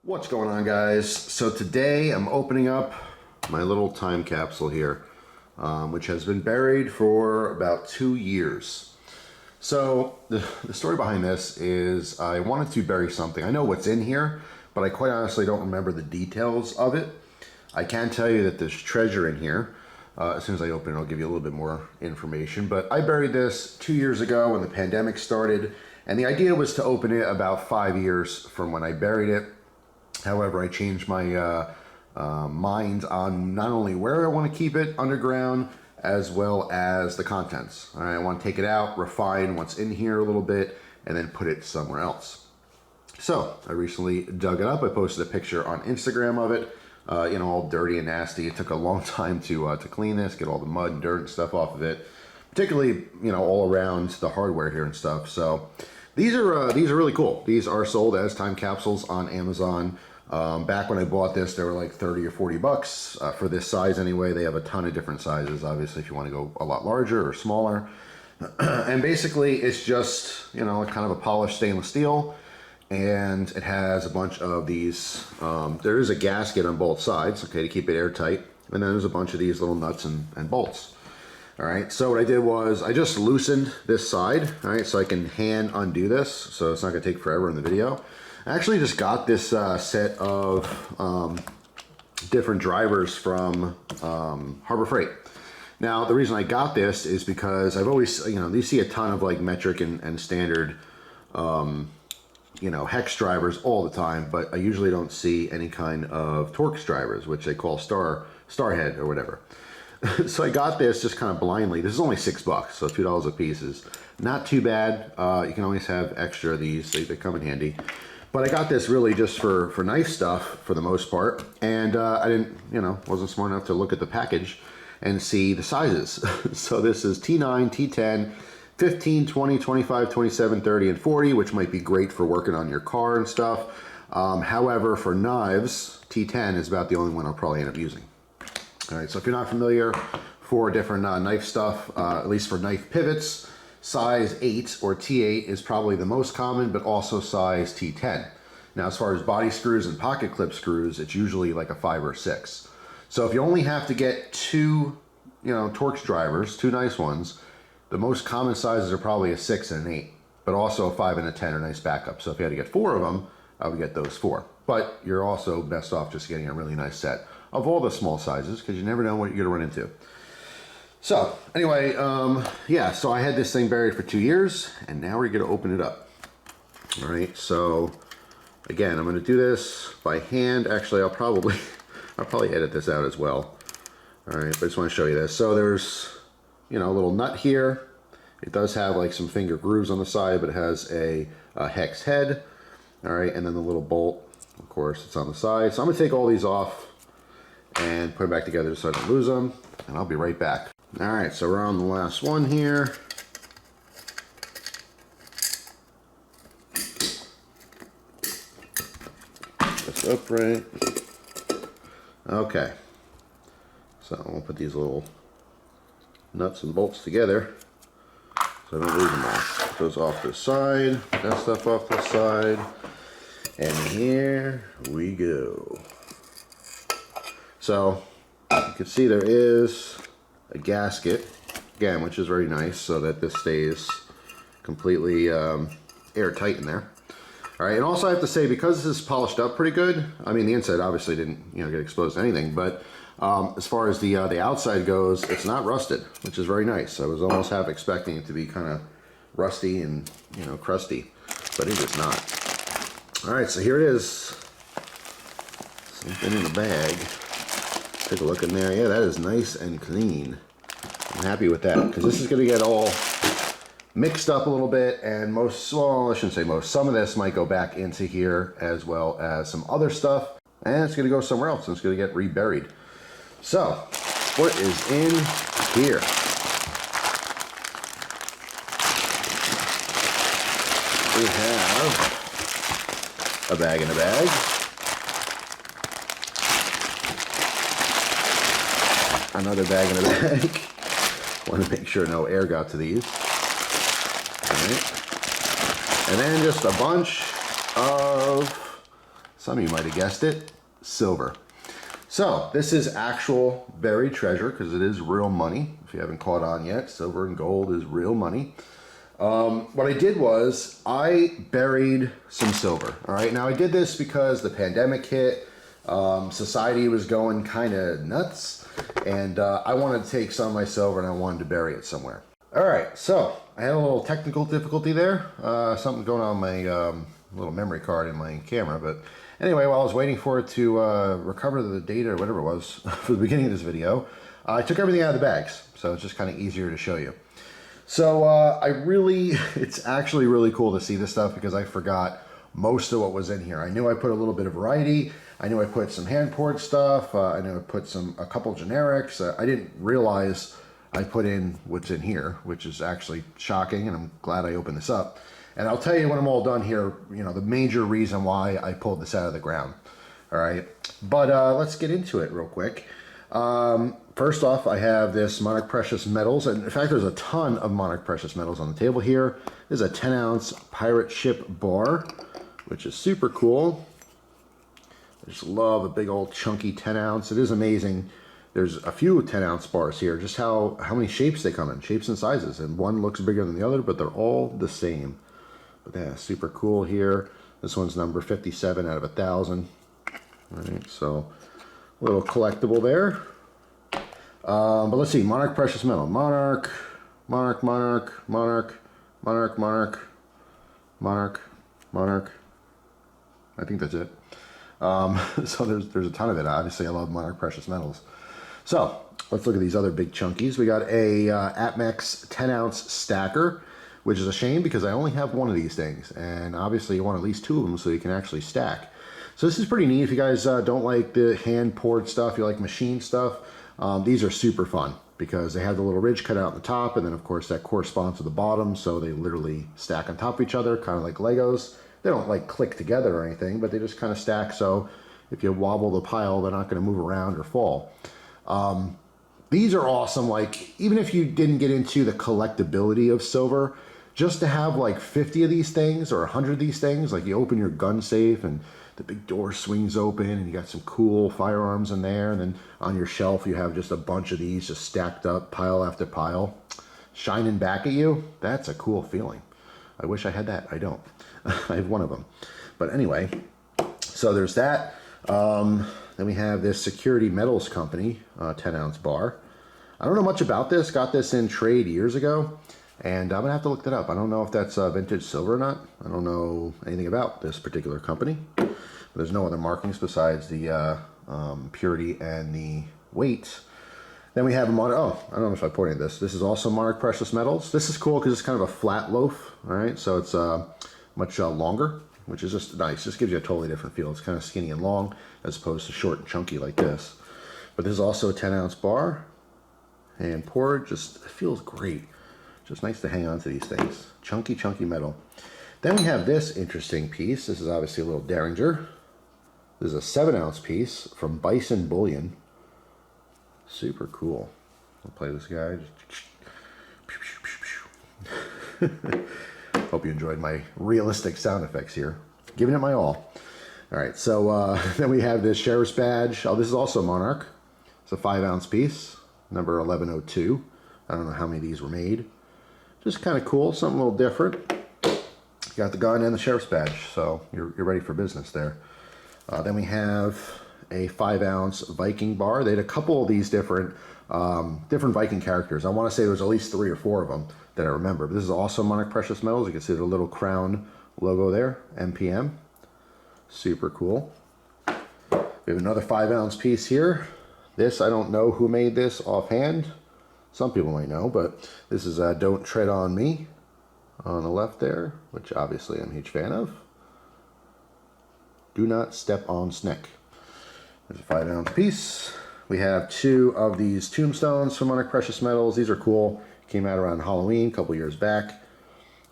What's going on, guys? So today I'm opening up my little time capsule here, which has been buried for about 2 years. So the story behind this is I wanted to bury something. I know what's in here, but I quite honestly don't remember the details of it. I can tell you that there's treasure in here. As soon as I open it, I'll give you a little bit more information. But I buried this 2 years ago when the pandemic started, and the idea was to open it about 5 years from when I buried it. However, I changed my mind on not only where I want to keep it underground, as well as the contents. All right, I want to take it out, refine what's in here a little bit, and then put it somewhere else. So I recently dug it up. I posted a picture on Instagram of it, all dirty and nasty. It took a long time to clean this, get all the mud and dirt and stuff off of it, particularly all around the hardware here and stuff. So these are really cool. These are sold as time capsules on Amazon. Back when I bought this, they were like 30 or 40 bucks for this size anyway. They have a ton of different sizes, obviously, if you want to go a lot larger or smaller. And basically, it's just, kind of a polished stainless steel. And it has a bunch of these, there is a gasket on both sides, okay, to keep it airtight. And then there's a bunch of these little nuts and bolts. All right, so what I did was I just loosened this side, all right, so I can hand undo this, so it's not gonna take forever in the video. I actually just got this set of different drivers from Harbor Freight. Now, the reason I got this is because I've always, you see a ton of like metric and standard, hex drivers all the time, but I usually don't see any kind of Torx drivers, which they call Starhead or whatever. So I got this just kind of blindly. This is only $6, so $2 a piece is not too bad. You can always have extra of these, they come in handy. But I got this really just for knife stuff for the most part. And I didn't, wasn't smart enough to look at the package and see the sizes. So this is T9, T10, 15, 20, 25, 27, 30, and 40, which might be great for working on your car and stuff. However, for knives, T10 is about the only one I'll probably end up using. All right, so if you're not familiar, for different knife stuff, at least for knife pivots, size 8 or T8 is probably the most common, but also size T10. Now, as far as body screws and pocket clip screws, it's usually like a 5 or 6. So if you only have to get 2, Torx drivers, 2 nice ones, the most common sizes are probably a 6 and an 8, but also a 5 and a 10 are nice backup. So if you had to get 4 of them, I would get those 4. But you're also best off just getting a really nice set of all the small sizes, because you never know what you're gonna run into. So anyway, so I had this thing buried for 2 years, and now we're gonna open it up. All right, so again, I'm gonna do this by hand. Actually, I'll probably edit this out as well. All right, but I just wanna show you this. So there's, a little nut here. It does have like some finger grooves on the side, but it has a hex head. All right, and then the little bolt, of course, it's on the side. So I'm gonna take all these off and put them back together so I don't lose them, and I'll be right back. All right, so we're on the last one here. This upright. Okay, so we'll put these little nuts and bolts together so I don't lose them all. Put those off to the side, that stuff off to the side, and here we go. So you can see there is a gasket, again, which is very nice, so that this stays completely airtight in there. All right, and also I have to say, because this is polished up pretty good, I mean, the inside obviously didn't get exposed to anything, but as far as the outside goes, it's not rusted, which is very nice. I was almost half expecting it to be kind of rusty and crusty, but it is not. All right, so here it is. Something in the bag. Take a look in there. Yeah, that is nice and clean. I'm happy with that, because this is going to get all mixed up a little bit, and I shouldn't say most, some of this might go back into here, as well as some other stuff, and it's going to go somewhere else, and it's going to get reburied. So, what is in here? We have a bag in a bag. Another bag in a bag. Want to make sure no air got to these. All right. And then just a bunch of some of you might have guessed it, silver. So this is actual buried treasure because it is real money. If you haven't caught on yet, silver and gold is real money. What I did was I buried some silver. All right, now I did this because the pandemic hit. Society was going kind of nuts, and I wanted to take some of my silver and I wanted to bury it somewhere. All right, so I had a little technical difficulty there. Something going on my little memory card in my camera, but anyway, while I was waiting for it to recover the data or whatever it was for the beginning of this video, I took everything out of the bags, so it's just kind of easier to show you. So it's actually really cool to see this stuff because I forgot most of what was in here. I knew I put a little bit of variety. I knew I put some hand-poured stuff. I knew I put a couple generics. I didn't realize I put in what's in here, which is actually shocking, and I'm glad I opened this up. And I'll tell you when I'm all done here, you know, the major reason why I pulled this out of the ground. All right, but let's get into it real quick. First off, I have this Monarch Precious Metals, and in fact, there's a ton of Monarch Precious Metals on the table here. This is a 10-ounce pirate ship bar, which is super cool. I just love a big old chunky 10-ounce. It is amazing. There's a few 10-ounce bars here, just how many shapes they come in, shapes and sizes, and one looks bigger than the other, but they're all the same. But yeah, super cool here. This one's number 57 out of 1,000. All right, so a little collectible there. But let's see, Monarch Precious Metal. Monarch, Monarch, Monarch, Monarch, Monarch, Monarch, Monarch, Monarch. I think that's it. So there's a ton of it. Obviously, I love Monarch Precious Metals. So let's look at these other big chunkies. We got a Atmex 10-ounce stacker, which is a shame because I only have one of these things. And obviously, you want at least two of them so you can actually stack. So this is pretty neat. If you guys don't like the hand-poured stuff, you like machine stuff, these are super fun because they have the little ridge cut out on the top, and then, of course, that corresponds to the bottom, so they literally stack on top of each other, kind of like Legos. They don't, like, click together or anything, but they just kind of stack, so if you wobble the pile, they're not going to move around or fall. These are awesome. Like, even if you didn't get into the collectibility of silver, just to have, like, 50 of these things or 100 of these things, like you open your gun safe and the big door swings open and you got some cool firearms in there, and then on your shelf you have just a bunch of these just stacked up pile after pile shining back at you. That's a cool feeling. I wish I had that. I don't. I have one of them, but anyway, so there's that. Then we have this Security Metals Company 10-ounce bar. I don't know much about this. Got this in trade years ago, and I'm gonna have to look that up. I don't know if that's vintage silver or not. I don't know anything about this particular company. There's no other markings besides the purity and the weight. Then we have a Monarch. Oh, I don't know if I pointed this. This is also Monarch Precious Metals. This is cool because it's kind of a flat loaf. All right, so it's much longer, which is just nice. Just gives you a totally different feel. It's kind of skinny and long as opposed to short and chunky like this. But this is also a 10-ounce bar, hand poured. Just feels great. Just nice to hang on to these things. Chunky, chunky metal. Then we have this interesting piece. This is obviously a little Derringer. This is a 7-ounce piece from Bison Bullion. Super cool. I'll play this guy. Hope you enjoyed my realistic sound effects here. Giving it my all. All right, so then we have this Sheriff's Badge. Oh, this is also Monarch. It's a 5-ounce piece, number 1102. I don't know how many of these were made. Just kind of cool, something a little different. You got the gun and the Sheriff's Badge, so you're ready for business there. Then we have a 5-ounce Viking bar. They had a couple of these different Viking characters. I want to say there's at least 3 or 4 of them that I remember. But this is also Monarch Precious Metals. You can see the little crown logo there, MPM. Super cool. We have another 5-ounce piece here. This, I don't know who made this offhand. Some people might know, but this is Don't Tread on Me on the left there, which obviously I'm a huge fan of. Do Not Step on Snick. There's a 5-ounce piece. We have 2 of these tombstones from Monarch Precious Metals. These are cool. Came out around Halloween a couple years back.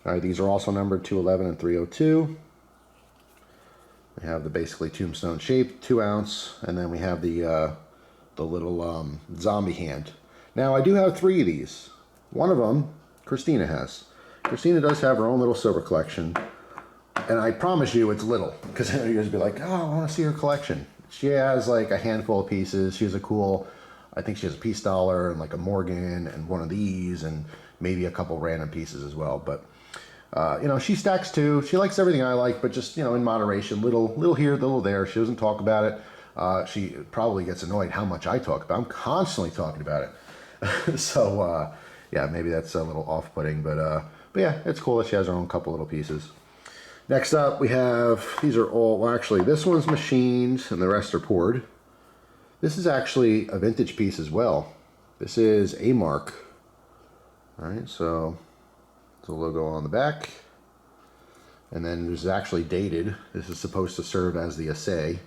All right, these are also numbered 211 and 302. We have the basically tombstone shape, 2-ounce, and then we have the little zombie hand. Now I do have 3 of these. One of them, Christina has. Christina does have her own little silver collection. And I promise you it's little, because you're going to be like, oh, I want to see her collection. She has like a handful of pieces. She has a cool, I think she has a piece dollar and like a Morgan and one of these and maybe a couple random pieces as well. But, you know, she stacks too. She likes everything I like, but just, you know, in moderation, little here, little there. She doesn't talk about it. She probably gets annoyed how much I talk about it. I'm constantly talking about it. So, yeah, maybe that's a little off-putting, but yeah, it's cool that she has her own couple little pieces. Next up, we have, these are all, well, actually, this one's machined and the rest are poured. This is actually a vintage piece as well. This is a mark. All right, so there's a logo on the back. And then this is actually dated. This is supposed to serve as the assay.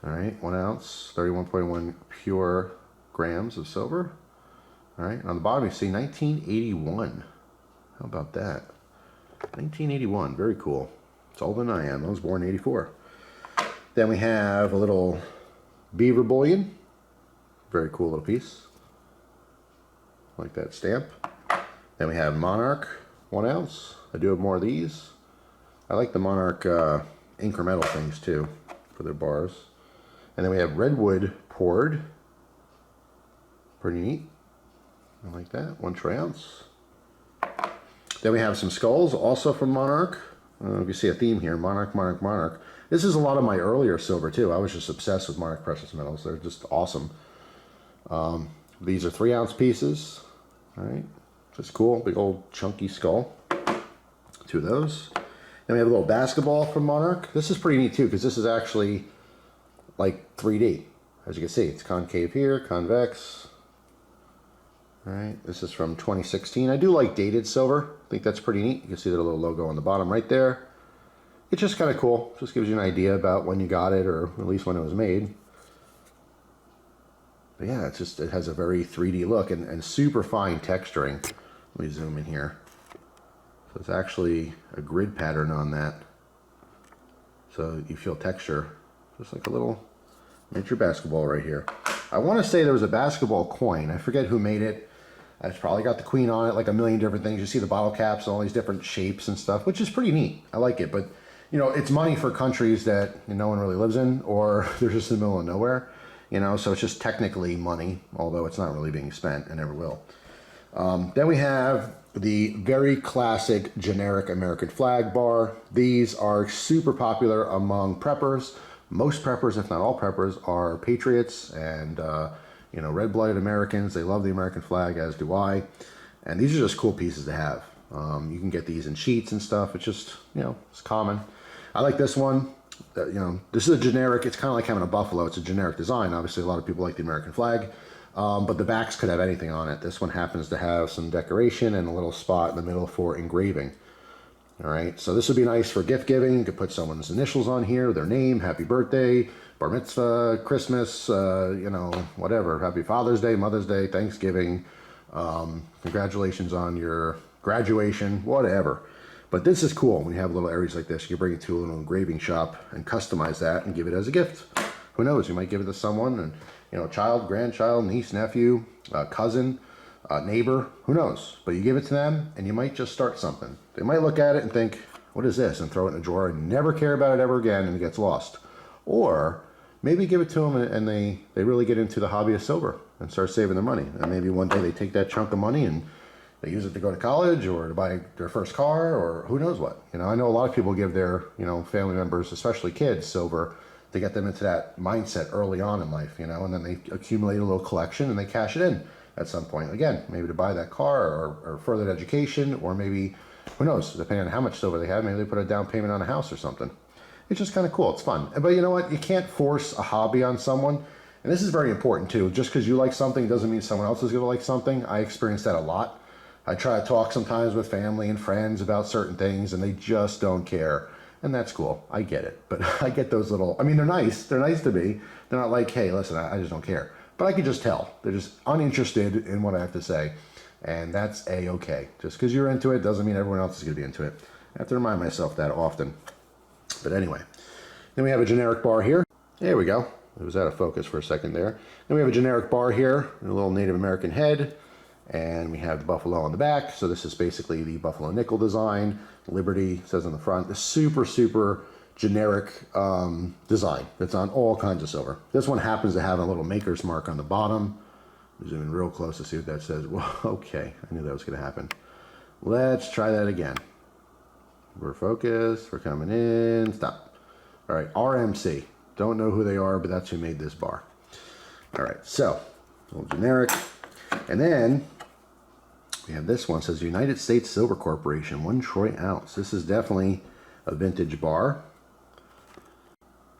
All right, 1 ounce, 31.1 pure grams of silver. All right, and on the bottom you see 1981. How about that? 1981, very cool. It's older than I am. I was born in 84. Then we have a little beaver bullion. Very cool little piece. Like that stamp. Then we have monarch, 1 ounce. I do have more of these. I like the monarch incremental things too for their bars. And then we have redwood poured. Pretty neat. I like that. 1 ounce. Then we have some skulls, also from Monarch. I don't know if you see a theme here, Monarch, Monarch, Monarch. This is a lot of my earlier silver too. I was just obsessed with Monarch precious metals. They're just awesome. These are 3 ounce pieces. All right, just cool, big old chunky skull. 2 of those. Then we have a little basketball from Monarch. This is pretty neat too, because this is actually like 3D. As you can see, it's concave here, convex. All right, this is from 2016. I do like dated silver. I think that's pretty neat. You can see that little logo on the bottom right there. It's just kind of cool. Just gives you an idea about when you got it, or at least when it was made. But yeah, it's just, it has a very 3D look and super fine texturing. Let me zoom in here. So it's actually a grid pattern on that. So you feel texture, just like a little miniature basketball right here. I want to say there was a basketball coin. I forget who made it. It's probably got the queen on it, like a million different things. You see the bottle caps and all these different shapes and stuff, which is pretty neat. I like it, but you know, it's money for countries that no one really lives in, or they're just in the middle of nowhere, you know, so it's just technically money, although it's not really being spent and never will. Then we have the very classic generic American flag bar. These are super popular among preppers. Most preppers, if not all preppers, are patriots and you know, red-blooded Americans. They love the American flag, as do I. And these are just cool pieces to have. You can get these in sheets and stuff. It's just, you know, it's common. I like this one. You know, this is a generic. It's kind of like having a buffalo. It's a generic design. Obviously, a lot of people like the American flag. But the backs could have anything on it. This one happens to have some decoration and a little spot in the middle for engraving. All right, so this would be nice for gift giving. You could put someone's initials on here, their name, happy birthday, bar mitzvah, Christmas, you know, whatever. Happy Father's Day, Mother's Day, Thanksgiving, congratulations on your graduation, whatever. But this is cool when you have little areas like this. You can bring it to a little engraving shop and customize that and give it as a gift. Who knows, you might give it to someone, and you know, child, grandchild, niece, nephew, cousin, neighbor, who knows? But you give it to them and you might just start something. They might look at it and think, what is this? And throw it in a drawer and never care about it ever again, and it gets lost. Or maybe give it to them and they really get into the hobby of silver and start saving their money. And maybe one day they take that chunk of money and they use it to go to college or to buy their first car or who knows what. You know, I know a lot of people give their, you know, family members, especially kids, silver to get them into that mindset early on in life, you know, and then they accumulate a little collection and they cash it in at some point. Again, maybe to buy that car or further education, or maybe, who knows, depending on how much silver they have, maybe they put a down payment on a house or something. It's just kind of cool. It's fun. But you know what? You can't force a hobby on someone. And this is very important too. Just because you like something doesn't mean someone else is going to like something. I experience that a lot. I try to talk sometimes with family and friends about certain things and they just don't care. And that's cool. I get it. But I get those little, I mean, they're nice. They're nice to me. They're not like, hey, listen, I just don't care. But I can just tell. They're just uninterested in what I have to say. And that's A-okay. Just because you're into it doesn't mean everyone else is going to be into it. I have to remind myself that often. But anyway. Then we have a generic bar here. There we go. It was out of focus for a second there. Then we have a generic bar here. A little Native American head. And we have the buffalo on the back. So this is basically the buffalo nickel design. Liberty says on the front. The super, super generic design that's on all kinds of silver. This one happens to have a little maker's mark on the bottom. Zoom in real close to see what that says. Well, okay, I knew that was going to happen. Let's try that again. We're focused. We're coming in. Stop. All right, RMC. Don't know who they are, but that's who made this bar. All right, so a little generic. And then we have this one. It says United States Silver Corporation, 1 troy ounce. This is definitely a vintage bar.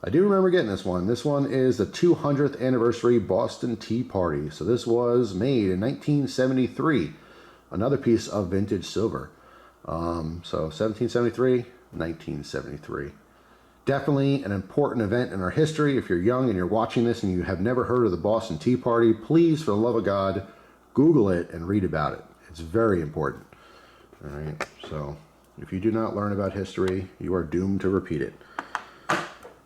I do remember getting this one. This one is the 200th anniversary Boston Tea Party. So this was made in 1973. Another piece of vintage silver. So 1773, 1973. Definitely an important event in our history. If you're young and you're watching this and you have never heard of the Boston Tea Party, please, for the love of God, Google it and read about it. It's very important. All right. So if you do not learn about history, you are doomed to repeat it.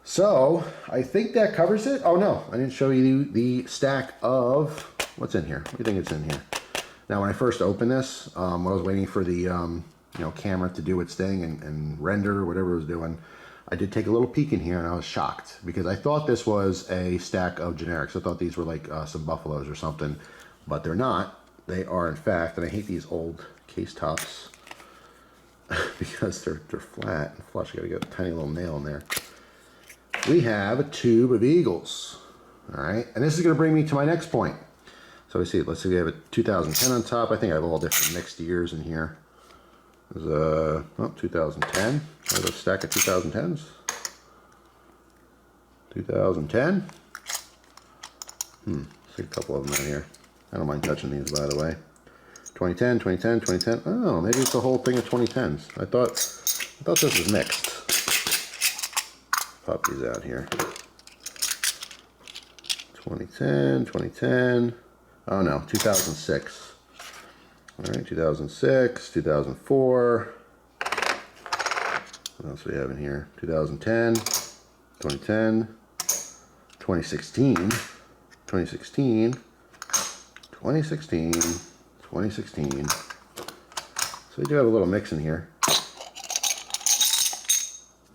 So I think that covers it. Oh no, I didn't show you the stack of what's in here. What do you think it's in here? Now, when I first opened this, when I was waiting for the camera to do its thing and render whatever it was doing, I did take a little peek in here and I was shocked because I thought this was a stack of generics. I thought these were like some buffaloes or something, but they're not. They are, in fact, and I hate these old case tops because they're flat and flush. I gotta get a tiny little nail in there. We have a tube of Eagles. All right, and this is going to bring me to my next point. So let's see, we have a 2010 on top. I think I have all different mixed years in here. There's a 2010. I have a stack of 2010s. 2010. See a couple of them out here. I don't mind touching these, by the way. 2010, 2010, 2010. Oh, maybe it's the whole thing of 2010s. I thought this was mixed. Pop these out here. 2010, 2010. Oh no, 2006. All right, 2006, 2004. What else do we have in here? 2010, 2010, 2016, 2016, 2016, 2016. So we do have a little mix in here.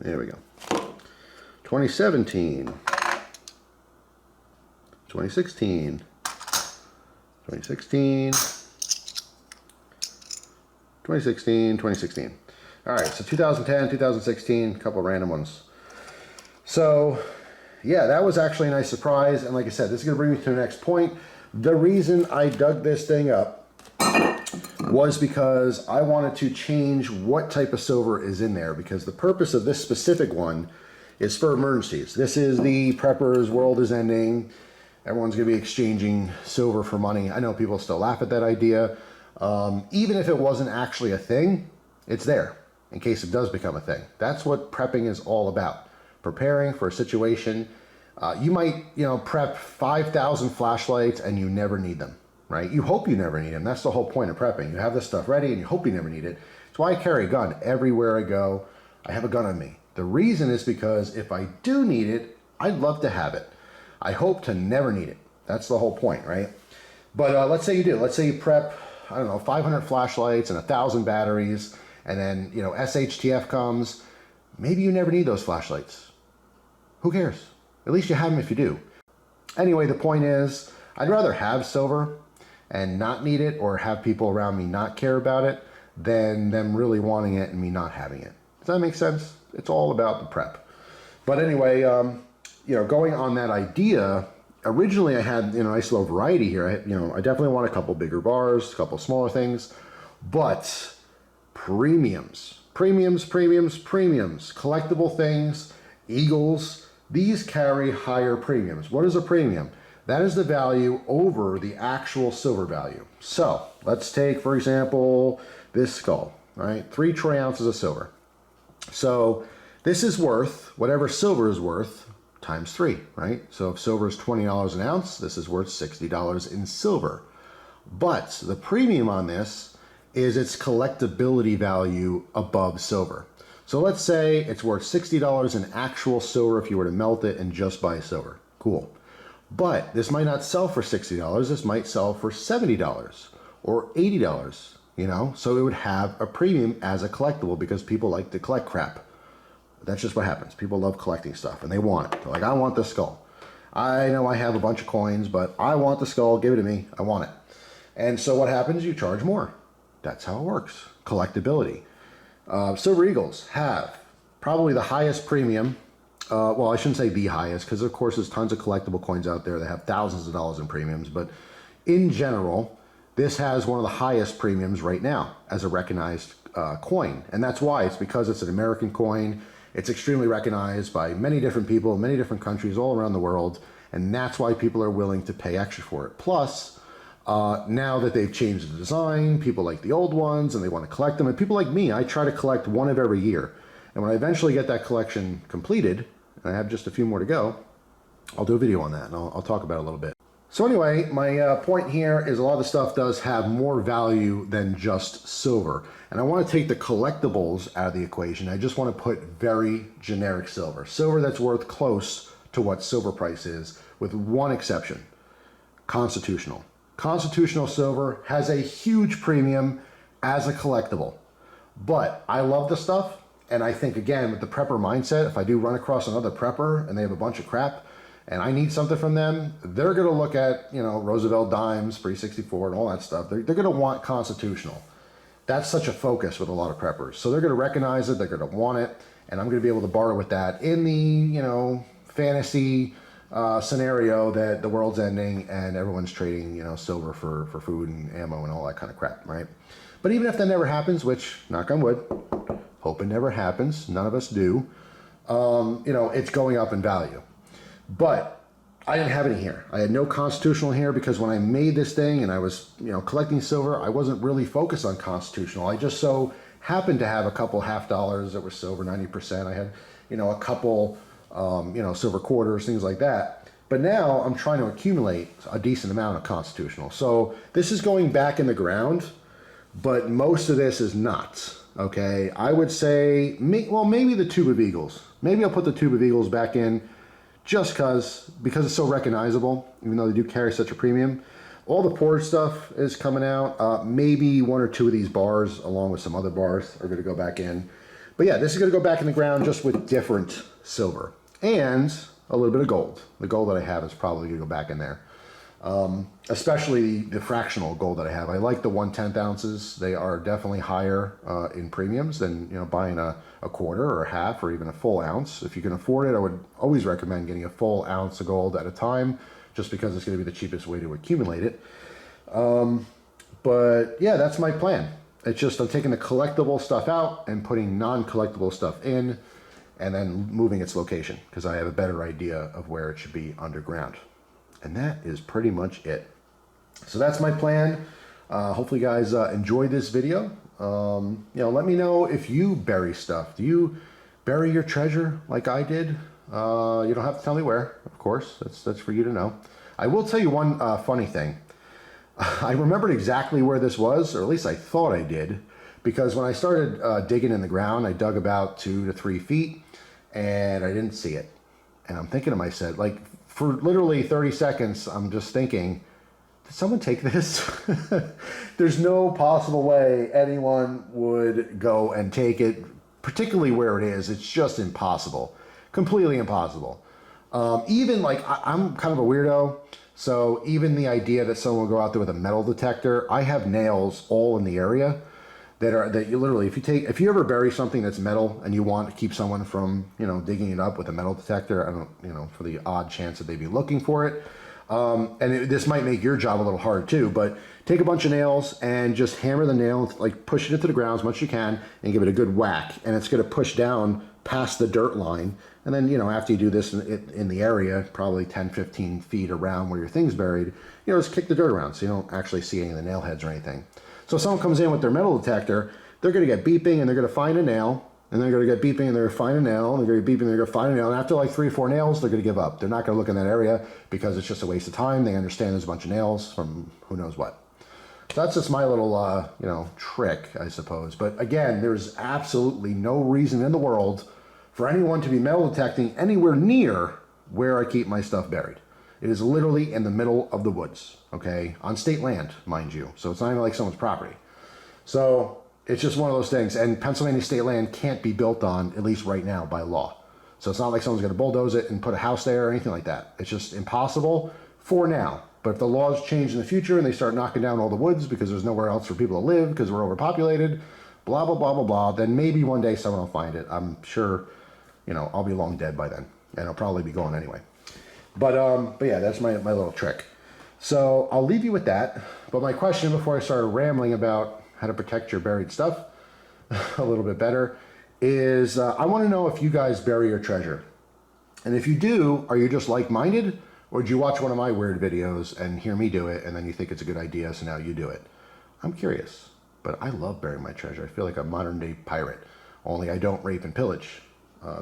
There we go. 2017, 2016, 2016, 2016, 2016. All right, so 2010, 2016, a couple of random ones. So, yeah, that was actually a nice surprise. And like I said, this is going to bring me to the next point. The reason I dug this thing up was because I wanted to change what type of silver is in there, because the purpose of this specific one is for emergencies. This is the preppers, world is ending. Everyone's going to be exchanging silver for money. I know people still laugh at that idea. Even if it wasn't actually a thing, it's there in case it does become a thing. That's what prepping is all about. Preparing for a situation. You might, prep 5,000 flashlights and you never need them, right? You hope you never need them. That's the whole point of prepping. You have this stuff ready and you hope you never need it. That's why I carry a gun everywhere I go. I have a gun on me. The reason is because if I do need it, I'd love to have it. I hope to never need it. That's the whole point, right? But let's say you do. Let's say you prep, 500 flashlights and 1,000 batteries, and then, SHTF comes. Maybe you never need those flashlights. Who cares? At least you have them if you do. Anyway, the point is, I'd rather have silver and not need it, or have people around me not care about it, than them really wanting it and me not having it. Does that make sense? It's all about the prep. But anyway, going on that idea, originally I had, a nice little variety here. I definitely want a couple bigger bars, a couple smaller things, but premiums, collectible things, Eagles, these carry higher premiums. What is a premium? That is the value over the actual silver value. So let's take, for example, this skull, right? 3 troy ounces of silver. So this is worth whatever silver is worth times 3, right? So if silver is $20 an ounce, this is worth $60 in silver. But the premium on this is its collectability value above silver. So let's say it's worth $60 in actual silver if you were to melt it and just buy silver. Cool. But this might not sell for $60. This might sell for $70. or $80, you know? So it would have a premium as a collectible because people like to collect crap. That's just what happens. People love collecting stuff and they want it. They're like, I want the skull. I know I have a bunch of coins, but I want the skull. Give it to me. I want it. And so what happens? You charge more. That's how it works. Collectibility. Silver Eagles have probably the highest premium. Well, I shouldn't say the highest because, of course, there's tons of collectible coins out there that have thousands of dollars in premiums. But in general, this has one of the highest premiums right now as a recognized coin. And that's why. It's because it's an American coin. It's extremely recognized by many different people, many different countries all around the world. And that's why people are willing to pay extra for it. Plus, now that they've changed the design, people like the old ones and they want to collect them. And people like me, I try to collect one of every year. And when I eventually get that collection completed, and I have just a few more to go, I'll do a video on that and I'll talk about it a little bit. So anyway, my point here is a lot of the stuff does have more value than just silver. And I want to take the collectibles out of the equation. I just want to put very generic silver. Silver that's worth close to what silver price is, with one exception: constitutional. Constitutional silver has a huge premium as a collectible. But I love the stuff, and I think, again, with the prepper mindset, if I do run across another prepper and they have a bunch of crap and I need something from them, they're going to look at, you know, Roosevelt dimes, pre-64 and all that stuff. They're going to want constitutional. That's such a focus with a lot of preppers. So they're going to recognize it, they're going to want it, and I'm going to be able to borrow with that in the, you know, fantasy scenario that the world's ending and everyone's trading, you know, silver for food and ammo and all that kind of crap, right? But even if that never happens, which, knock on wood, hope it never happens, none of us do, you know, it's going up in value. But I didn't have any here. I had no constitutional here because when I made this thing and I was, you know, collecting silver, I wasn't really focused on constitutional. I just so happened to have a couple half dollars that were silver, 90%. I had, you know, a couple, you know, silver quarters, things like that. But now I'm trying to accumulate a decent amount of constitutional. So this is going back in the ground, but most of this is not. Okay, I would say, well, maybe the Tube of Eagles. Maybe I'll put the Tube of Eagles back in just because it's so recognizable, even though they do carry such a premium. All the poured stuff is coming out. Maybe one or two of these bars, along with some other bars, are going to go back in. But yeah, this is going to go back in the ground just with different silver and a little bit of gold. The gold that I have is probably going to go back in there. Especially the fractional gold that I have. I like the 1/10 ounces. They are definitely higher in premiums than, you know, buying a quarter or a half or even a full ounce. If you can afford it, I would always recommend getting a full ounce of gold at a time, just because it's going to be the cheapest way to accumulate it. But yeah, that's my plan. It's just I'm taking the collectible stuff out and putting non-collectible stuff in, and then moving its location because I have a better idea of where it should be underground. And that is pretty much it. So that's my plan. Hopefully you guys enjoyed this video. You know, let me know if you bury stuff. Do you bury your treasure like I did? You don't have to tell me where, of course. That's for you to know. I will tell you one funny thing. I remembered exactly where this was, or at least I thought I did, because when I started digging in the ground, I dug about 2 to 3 feet, and I didn't see it. And I'm thinking to myself, like, for literally 30 seconds, I'm just thinking, did someone take this? There's no possible way anyone would go and take it, particularly where it is. It's just impossible. Completely impossible. Even like, I'm kind of a weirdo, so even the idea that someone will go out there with a metal detector, I have nails all in the area that you literally, if you ever bury something that's metal and you want to keep someone from, you know, digging it up with a metal detector, I don't, you know, for the odd chance that they'd be looking for it. This might make your job a little hard too, but take a bunch of nails and just hammer the nail, like push it into the ground as much as you can and give it a good whack. And it's going to push down past the dirt line. And then, you know, after you do this in the area, probably 10, 15 feet around where your thing's buried, you know, just kick the dirt around so you don't actually see any of the nail heads or anything. So if someone comes in with their metal detector, they're going to get beeping and they're going to find a nail, and they're going to get beeping and they're going to find a nail, and they're going to get beeping and they're going to find a nail. And after like 3 or 4 nails, they're going to give up. They're not going to look in that area because it's just a waste of time. They understand there's a bunch of nails from who knows what. So that's just my little, you know, trick, I suppose. But again, there's absolutely no reason in the world for anyone to be metal detecting anywhere near where I keep my stuff buried. It is literally in the middle of the woods, okay? On state land, mind you. So it's not even like someone's property. So it's just one of those things. And Pennsylvania state land can't be built on, at least right now, by law. So it's not like someone's going to bulldoze it and put a house there or anything like that. It's just impossible for now. But if the laws change in the future and they start knocking down all the woods because there's nowhere else for people to live because we're overpopulated, blah, blah, blah, blah, blah, then maybe one day someone will find it. I'm sure, you know, I'll be long dead by then. And I'll probably be gone anyway. But yeah, that's my little trick. So I'll leave you with that. But my question before I started rambling about how to protect your buried stuff a little bit better is I want to know if you guys bury your treasure. And if you do, are you just like-minded? Or did you watch one of my weird videos and hear me do it, and then you think it's a good idea, so now you do it? I'm curious, but I love burying my treasure. I feel like a modern-day pirate, only I don't rape and pillage.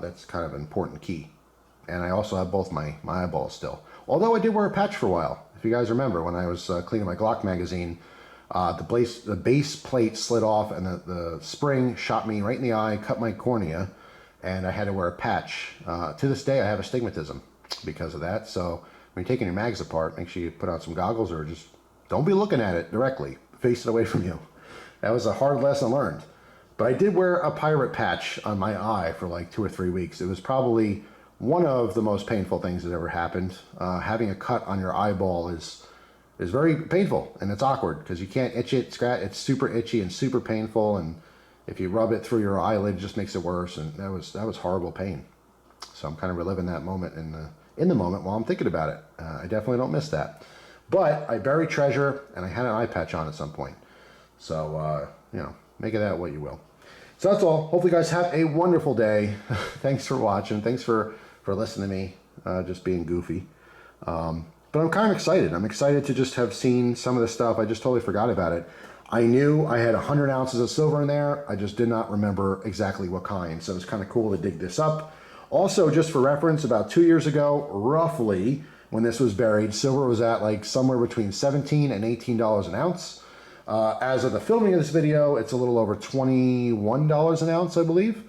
That's kind of an important key. And I also have both my eyeballs still. Although I did wear a patch for a while. If you guys remember, when I was cleaning my Glock magazine, the base plate slid off, and the spring shot me right in the eye, cut my cornea, and I had to wear a patch. To this day, I have astigmatism because of that, so when you're taking your mags apart, make sure you put on some goggles or just don't be looking at it directly. Face it away from you. That was a hard lesson learned. But I did wear a pirate patch on my eye for like 2 or 3 weeks. It was probably one of the most painful things that ever happened. Having a cut on your eyeball is very painful, and it's awkward because you can't itch it, scratch. It's super itchy and super painful, and if you rub it through your eyelid, it just makes it worse. And that was horrible pain. So I'm kind of reliving that moment in the moment while I'm thinking about it. I definitely don't miss that. But I bury treasure, and I had an eye patch on at some point. So, you know, make of that what you will. So that's all. Hopefully you guys have a wonderful day. Thanks for watching. Thanks for listening to me, just being goofy. But I'm kind of excited. I'm excited to just have seen some of the stuff. I just totally forgot about it. I knew I had 100 ounces of silver in there. I just did not remember exactly what kind. So it was kind of cool to dig this up. Also, just for reference, about 2 years ago, roughly, when this was buried, silver was at like somewhere between $17 and $18 an ounce. As of the filming of this video, it's a little over $21 an ounce, I believe.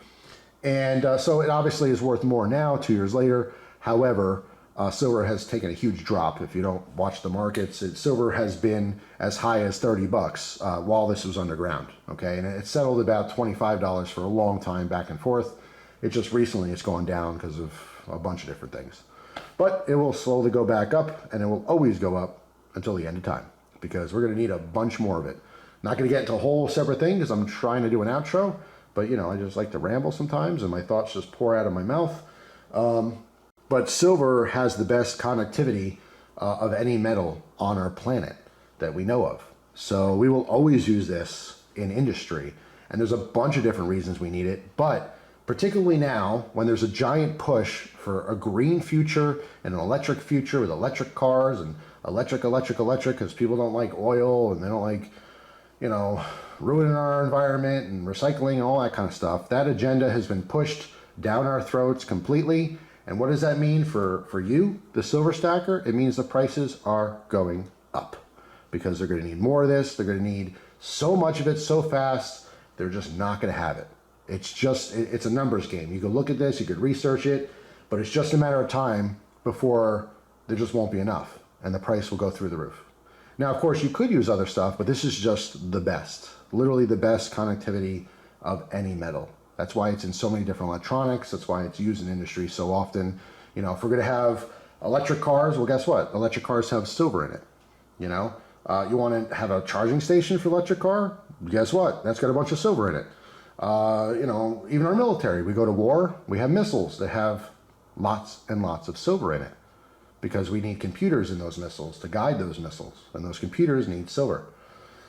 And so it obviously is worth more now, 2 years later. However, silver has taken a huge drop. If you don't watch the markets, silver has been as high as 30 bucks while this was underground. Okay, and it settled about $25 for a long time, back and forth. It just recently it's gone down because of a bunch of different things. But it will slowly go back up, and it will always go up until the end of time, because we're going to need a bunch more of it. Not going to get into a whole separate thing because I'm trying to do an outro, but you know, I just like to ramble sometimes and my thoughts just pour out of my mouth. But silver has the best conductivity of any metal on our planet that we know of. So we will always use this in industry, and there's a bunch of different reasons we need it, but particularly now when there's a giant push for a green future and an electric future with electric cars and electric, because people don't like oil and they don't like, you know, ruining our environment and recycling and all that kind of stuff. That agenda has been pushed down our throats completely. And what does that mean for you, the silver stacker? It means the prices are going up because they're going to need more of this. They're going to need so much of it so fast, they're just not going to have it. It's a numbers game. You could look at this, you could research it, but it's just a matter of time before there just won't be enough and the price will go through the roof. Now, of course, you could use other stuff, but this is just the best, literally the best conductivity of any metal. That's why it's in so many different electronics. That's why it's used in industry so often. You know, if we're going to have electric cars, well, guess what? Electric cars have silver in it. You know, you want to have a charging station for electric car? Guess what? That's got a bunch of silver in it. You know, even our military, we go to war, we have missiles that have lots and lots of silver in it because we need computers in those missiles to guide those missiles, and those computers need silver.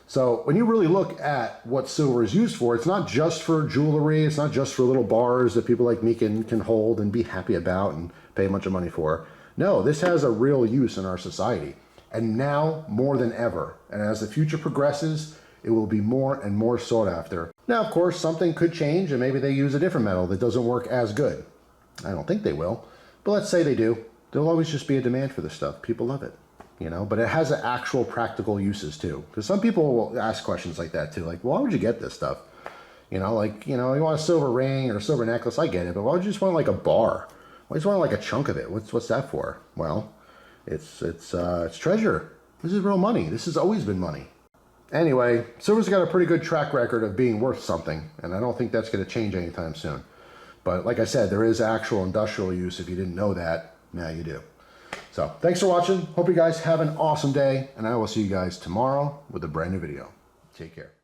So when you really look at what silver is used for, it's not just for jewelry, it's not just for little bars that people like me can hold and be happy about and pay a bunch of money for. No, this has a real use in our society, and now more than ever. And as the future progresses, it will be more and more sought after. Now, of course, something could change and maybe they use a different metal that doesn't work as good. I don't think they will, but let's say they do. There'll always just be a demand for this stuff. People love it, you know, but it has actual practical uses too. Because some people will ask questions like that too, like, why would you get this stuff? You know, like, you know, you want a silver ring or a silver necklace, I get it, but why would you just want like a bar? Why just want like a chunk of it? What's that for? Well, It's treasure. This is real money. This has always been money. Anyway, silver's got a pretty good track record of being worth something, and I don't think that's going to change anytime soon. But like I said, there is actual industrial use. If you didn't know that, now you do. So thanks for watching. Hope you guys have an awesome day, and I will see you guys tomorrow with a brand new video. Take care.